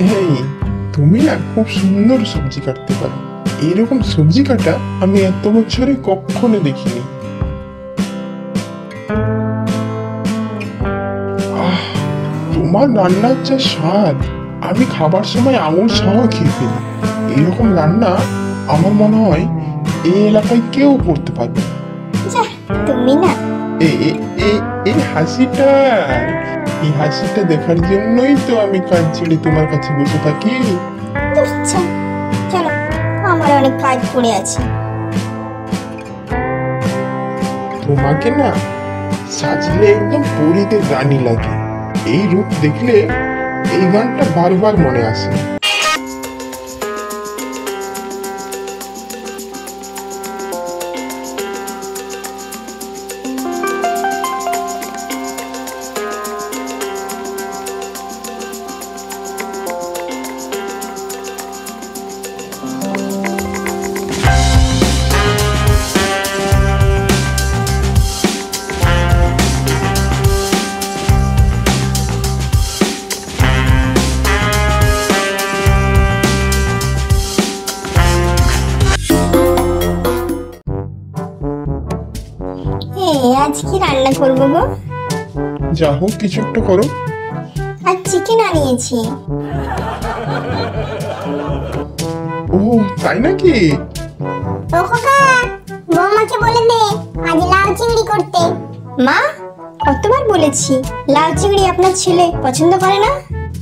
এই, তুমি না খুব সুন্দর সবজি কাটতে পারো। এরকম সবজি কাটা আমি এত বছরে কখনো দেখিনি। আহ, তোমার রান্নার যা স্বাদ, আমি খাবার সময় আঙুল সহ খেয়ে ফেলি। এরকম রান্না আমার মনে হয় এই এলাকায় কেউ করতে পারবে না। যা, তুমি না। এই হাসিটা, এই হাসিটা দেখার জন্যই তো আমি কাজ ছেড়ে তোমার কাছে বসে থাকি। আচ্ছা চলো, আমার অনেক কাজ পড়ে আছে। তোমাকে না সাজলে একদম পরীতে রানী লাগে। এই রূপ দেখলে এই গানটা বারবার মনে আসে। আজ কি রান্না করবো গো? যা হোক কিছু একটা করো। আজ চিকেন আনিয়েছি। ও তাই নাকি? ও খোকা, বৌমাকে বলে দে আজ লাউ চিংড়ি করতে। মা, কতবার বলেছি লাউ চিংড়ি আপনার ছেলে পছন্দ করে না,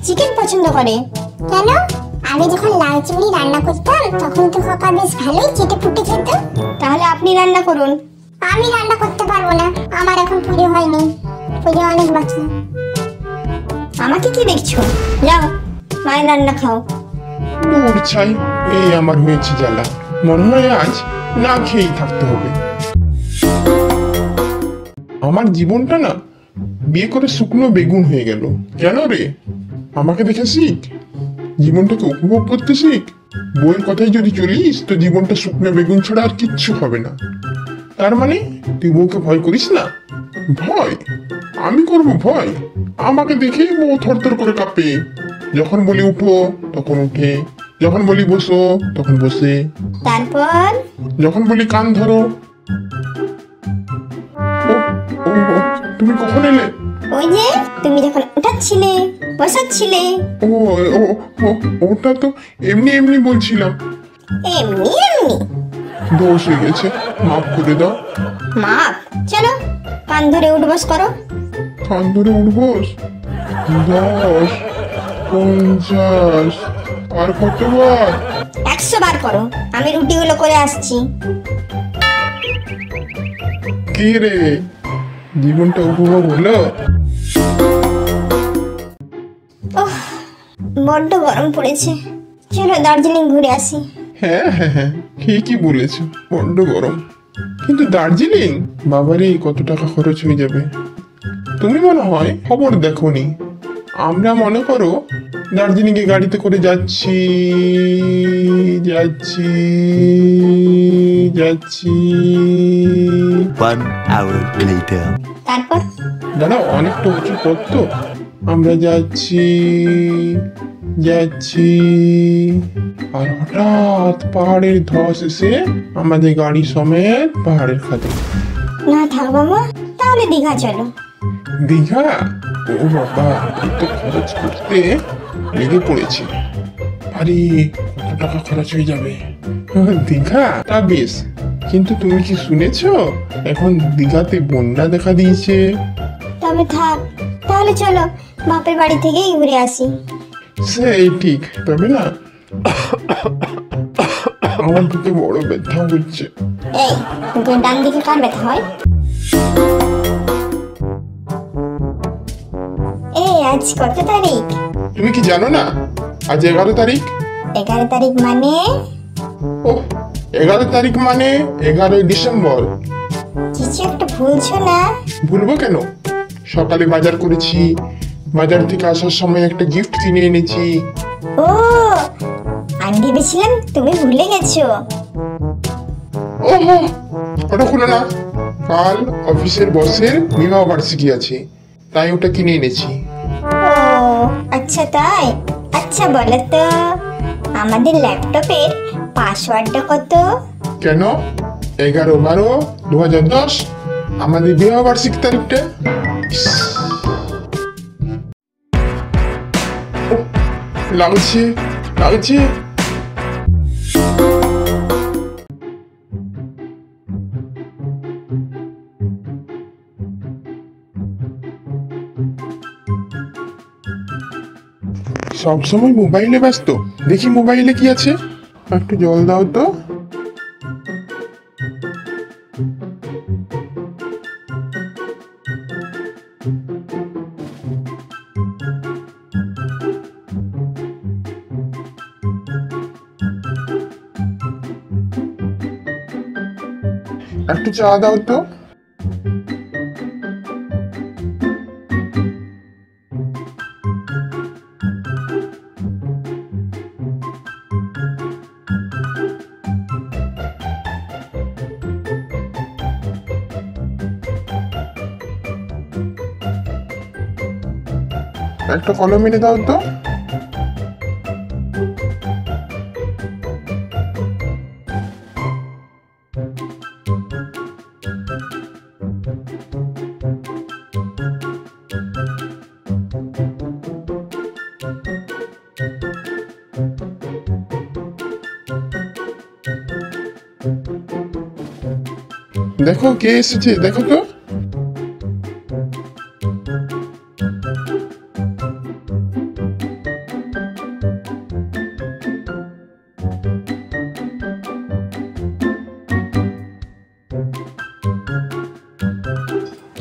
চিকেন পছন্দ করে। কেন? আগে যখন লাউ চিংড়ি রান্না করতাম তখন তো খোকা বেশ ভালোই চেটে পুটে খেত। তাহলে আপনি রান্না করুন। আমি রান্না করতে পারবো না, আমার এখন পুজো হয়নি, পুজো অনেক বাকি। আমাকে কি দেখছো? যাও মায়ের রান্না খাও। দূর ছাই, এই আমার হয়েছে জ্বালা। মনে হয় আজ না খেয়েই থাকতে হবে। আমার জীবনটা না বিয়ে করে শুকনো বেগুন হয়ে গেল। কেন রে? আমাকে দেখে শিখ, জীবনটাকে উপভোগ করতে শিখ। বইয়ের কথায় যদি চলিস তো জীবনটা শুকনো বেগুন ছাড়া আর কিচ্ছু হবে না। তার মানে তুই বউকে ভয় করিস না? ভয়? আমি করবো ভয়? আমাকে দেখেই বউ থরথর করে কাঁপে। যখন বলি উঠো তখন উঠে, যখন বলি বসো তখন বসে, তারপর যখন বলি কান ধরো। ও, ও, ও, তুমি কখন এলে? ওই যে তুমি যখন উঠাচ্ছিলে বসাচ্ছিলে। ও, ও, ও, ওটা তো এমনি এমনি বলছিলাম। এমনি এমনি? দোষ হয়ে গেছে, মাফ করে দাও। মাপ? চলো কান ধরে উঠবস করো। কান ধরে উঠবোস? 10, 50 আর কতবার? 100 বার করো, আমি রুটিগুলো করে আসছি। কি রে, জীবনটা উপভোগ হলো? ওহ, বড্ড গরম পড়েছে, চলো দার্জিলিং ঘুরে আসি। হ্যাঁ হ্যাঁ হ্যাঁ, ঠিকই বলেছো, বড্ড গরম। কিন্তু দার্জিলিং, বাবারে কত টাকা খরচ হয়ে যাবে। তুমি মনে হয় খবর দেখোনি। আমরা মনে করো দার্জিলিং এ গাড়িতে করে যাচ্ছি যাচ্ছি যাচ্ছি। 1 hour later. তারপর দাঁড়াও, অনেকটা উঁচু পথ তো। আমরা যাচ্ছি যাচ্ছি, আর হঠাৎ পাহাড়ের ধস এসে আমাদের গাড়ি সমেত পাহাড়ের খাদে। না থাক বাবা, তাহলে দীঘা চলো। দীঘা? ও বাবা, এত খরচ করতে লেগে পড়েছি। আরে কত টাকা খরচ হয়ে যাবে। দীঘা তা বেশ, কিন্তু তুমি কি শুনেছো এখন দীঘাতে বন্যা দেখা দিয়েছে? তবে থাক, তাহলে চলো বাপের বাড়ি থেকেই ঘুরে আসি। সেই ঠিক, তবে না আমার বুকে বড় ব্যথা হচ্ছে। এই বুকের ডান দিকে কার ব্যথা হয়? এই আজ কত তারিখ? তুমি কি জানো না আজ 11 তারিখ? 11 তারিখ মানে? ও, 11 তারিখ মানে 11ই ডিসেম্বর। কিছু একটা ভুলছো না? ভুলবো কেন? সকালে বাজার করেছি, বাজার থেকে আসার সময় একটা গিফট কিনে এনেছি। ও, আমি ভেবেছিলাম তুমি ভুলে গেছো। ওহো, ওটা খুলো না। কাল অফিসের বসের বিবাহ বার্ষিকী আছে, তাই ওটা কিনে এনেছি। ও আচ্ছা তাই, আচ্ছা বলো তো আমাদের ল্যাপটপের পাসওয়ার্ডটা কত? কেন? 11/12/2010 আমাদের বিবাহ বার্ষিক তারিখটা। ওহ, লাগছে লাগছে। সবসময় মোবাইলে ব্যস্ত। দেখি মোবাইলে কি আছে। একটু জল দাও তো। একটু চা দাও তো। একটা কলম এনে দাও তো। দেখো কে এসেছে, দেখো তো।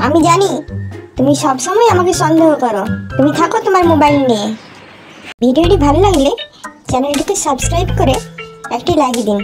আমি জানি তুমি সবসময় আমাকে সন্দেহ করো। তুমি থাকো তোমার মোবাইল নিয়ে। ভিডিওটি ভালো লাগলে চ্যানেলটিকে সাবস্ক্রাইব করে একটি লাইক দিন।